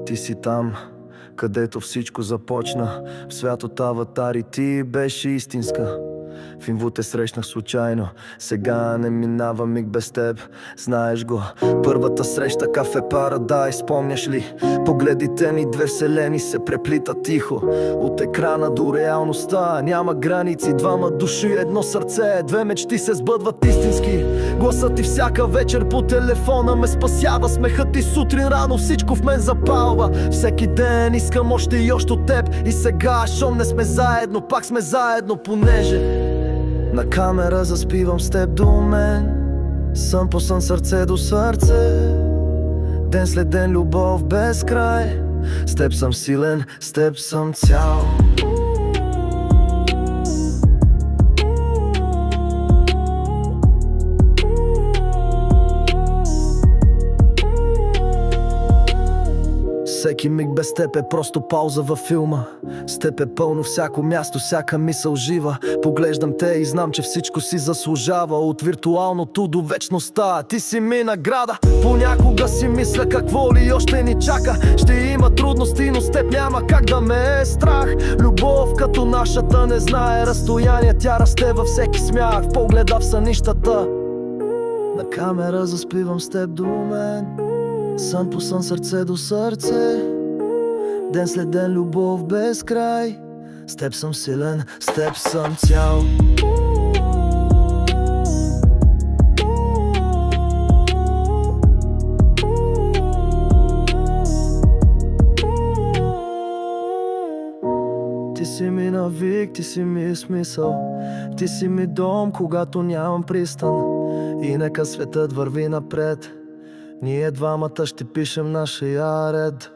Ти си там, където всичко започна. В свят от аватари ти беше истинска. В Инву те срещнах случайно, сега не минава миг без теб, знаеш го. Първата среща, кафе Парадайс, спомняш ли? Погледите ни, две вселени се преплитат тихо. От екрана до реалността няма граници, двама души, едно сърце, две мечти се сбъдват истински. Гласът ти всяка вечер по телефона ме спасява, смехът ти сутрин рано всичко в мен запалва. Всеки ден искам още и още от теб, и сега, щом не сме заедно, пак сме заедно, понеже на камера заспивам с теб до мен. Сън по сън, сърце до сърце, ден след ден любов без край. С теб съм силен, с теб съм цял. Всеки миг без теб е просто пауза във филма. С теб е пълно всяко място, всяка мисъл жива. Поглеждам те и знам, че всичко си заслужава. От виртуалното до вечността ти си ми награда. Понякога си мисля какво ли още ни чака. Ще има трудности, но с теб няма как да ме е страх. Любов като нашата не знае разстояние, тя расте във всеки смях, в погледа в сънищата. На камера заспивам с теб до мен. Сън по сън, сърце до сърце, ден след ден любов без край. С теб съм силен, с теб съм цял. Ти си ми навик, ти си ми смисъл, ти си ми дом, когато нямам пристан. И нека светът върви напред, ние двамата ще пишем нашия ред.